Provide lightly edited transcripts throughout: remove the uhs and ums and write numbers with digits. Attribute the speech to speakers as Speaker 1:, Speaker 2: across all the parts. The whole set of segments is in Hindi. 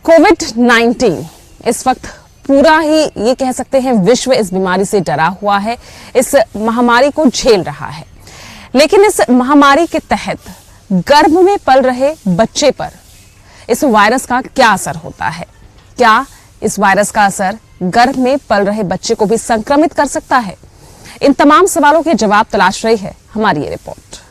Speaker 1: कोविड-19 इस वक्त पूरा ही ये कह सकते हैं विश्व इस बीमारी से डरा हुआ है, इस महामारी को झेल रहा है। लेकिन इस महामारी के तहत गर्भ में पल रहे बच्चे पर इस वायरस का क्या असर होता है? क्या इस वायरस का असर गर्भ में पल रहे बच्चे को भी संक्रमित कर सकता है? इन तमाम सवालों के जवाब तलाश रही है हमारी ये रिपोर्ट।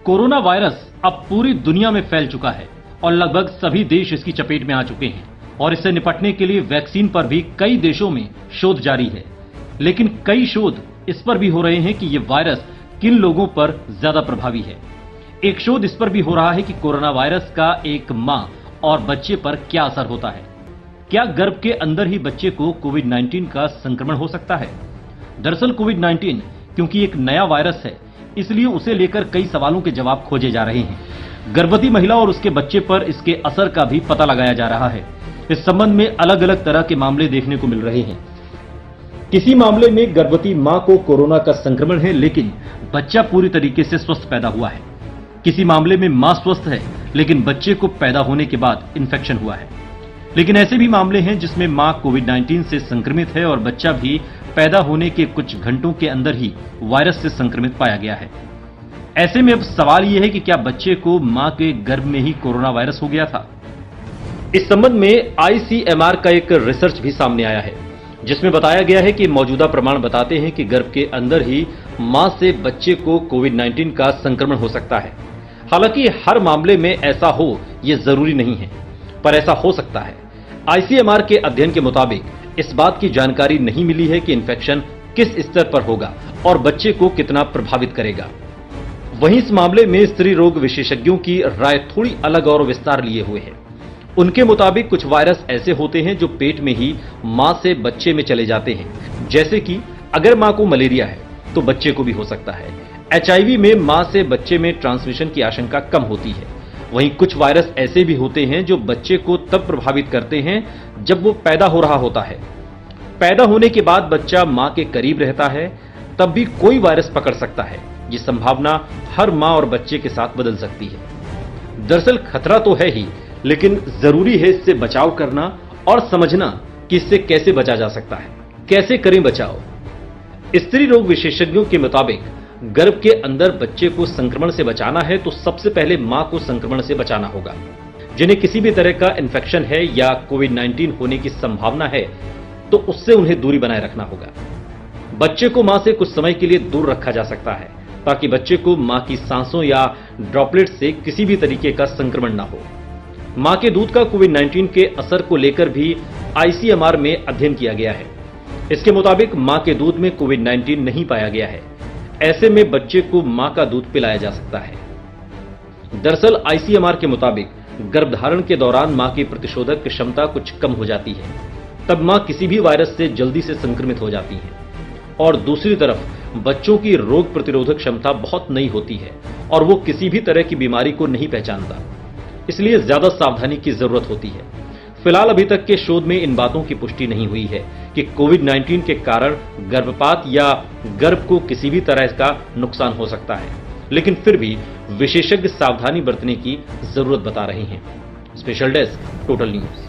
Speaker 2: कोरोना वायरस अब पूरी दुनिया में फैल चुका है और लगभग सभी देश इसकी चपेट में आ चुके हैं और इससे निपटने के लिए वैक्सीन पर भी कई देशों में शोध जारी है। लेकिन कई शोध इस पर भी हो रहे हैं कि ये वायरस किन लोगों पर ज्यादा प्रभावी है। एक शोध इस पर भी हो रहा है कि कोरोना वायरस का एक मां और बच्चे पर क्या असर होता है। क्या गर्भ के अंदर ही बच्चे को कोविड-19 का संक्रमण हो सकता है? दरअसल कोविड-19 क्योंकि एक नया वायरस है, इसलिए उसे लेकर कई सवालों के जवाब खोजे जा रहे हैं। गर्भवती महिला और उसके बच्चे पर इसके असर का भी पता लगाया जा रहा है। इस संबंध में अलग अलग तरह के मामले देखने को मिल रहे हैं। किसी मामले में गर्भवती मां को कोरोना का संक्रमण है, लेकिन बच्चा पूरी तरीके से स्वस्थ पैदा हुआ है। किसी मामले में मां स्वस्थ है, लेकिन बच्चे को पैदा होने के बाद इन्फेक्शन हुआ है। लेकिन ऐसे भी मामले हैं जिसमें मां कोविड-19 से संक्रमित है और बच्चा भी पैदा होने के कुछ घंटों के अंदर ही वायरस से संक्रमित पाया गया है। ऐसे में अब सवाल यह है कि क्या बच्चे को मां के गर्भ में ही कोरोना वायरस हो गया था? इस संबंध में ICMR का एक रिसर्च भी सामने आया है, जिसमें बताया गया है कि मौजूदा प्रमाण बताते हैं कि गर्भ के अंदर ही मां से बच्चे को कोविड-19 का संक्रमण हो सकता है। हालांकि हर मामले में ऐसा हो यह जरूरी नहीं है, पर ऐसा हो सकता है। ICMR के अध्ययन के मुताबिक इस बात की जानकारी नहीं मिली है कि इन्फेक्शन किस स्तर पर होगा और बच्चे को कितना प्रभावित करेगा। वहीं इस मामले में स्त्री रोग विशेषज्ञों की राय थोड़ी अलग और विस्तार लिए हुए है। उनके मुताबिक कुछ वायरस ऐसे होते हैं जो पेट में ही मां से बच्चे में चले जाते हैं। जैसे कि अगर मां को मलेरिया है तो बच्चे को भी हो सकता है। HIV में मां से बच्चे में ट्रांसमिशन की आशंका कम होती है। वहीं कुछ वायरस ऐसे भी होते हैं जो बच्चे को तब प्रभावित करते हैं जब वो पैदा हो रहा होता है। पैदा होने के बाद बच्चा मां के करीब रहता है, तब भी कोई वायरस पकड़ सकता है। ये संभावना हर मां और बच्चे के साथ बदल सकती है। दरअसल खतरा तो है ही, लेकिन जरूरी है इससे बचाव करना और समझना कि इससे कैसे बचा जा सकता है। कैसे करें बचाव? स्त्री रोग विशेषज्ञों के मुताबिक गर्भ के अंदर बच्चे को संक्रमण से बचाना है तो सबसे पहले मां को संक्रमण से बचाना होगा। जिन्हें किसी भी तरह का इन्फेक्शन है या कोविड-19 होने की संभावना है तो उससे उन्हें दूरी बनाए रखना होगा। बच्चे को मां से कुछ समय के लिए दूर रखा जा सकता है ताकि बच्चे को मां की सांसों या ड्रॉपलेट से किसी भी तरीके का संक्रमण ना हो। मां के दूध का कोविड-19 के असर को लेकर भी ICMR में अध्ययन किया गया है। इसके मुताबिक मां के दूध में कोविड-19 नहीं पाया गया है। ऐसे में बच्चे को मां का दूध पिलाया जा सकता है। दरअसल ICMR के मुताबिक गर्भधारण के दौरान मां की प्रतिशोधक क्षमता कुछ कम हो जाती है, तब मां किसी भी वायरस से जल्दी से संक्रमित हो जाती है। और दूसरी तरफ बच्चों की रोग प्रतिरोधक क्षमता बहुत नई होती है और वो किसी भी तरह की बीमारी को नहीं पहचानता, इसलिए ज्यादा सावधानी की जरूरत होती है। फिलहाल अभी तक के शोध में इन बातों की पुष्टि नहीं हुई है कि कोविड-19 के कारण गर्भपात या गर्भ को किसी भी तरह का नुकसान हो सकता है, लेकिन फिर भी विशेषज्ञ सावधानी बरतने की जरूरत बता रहे हैं। Special desk, total news.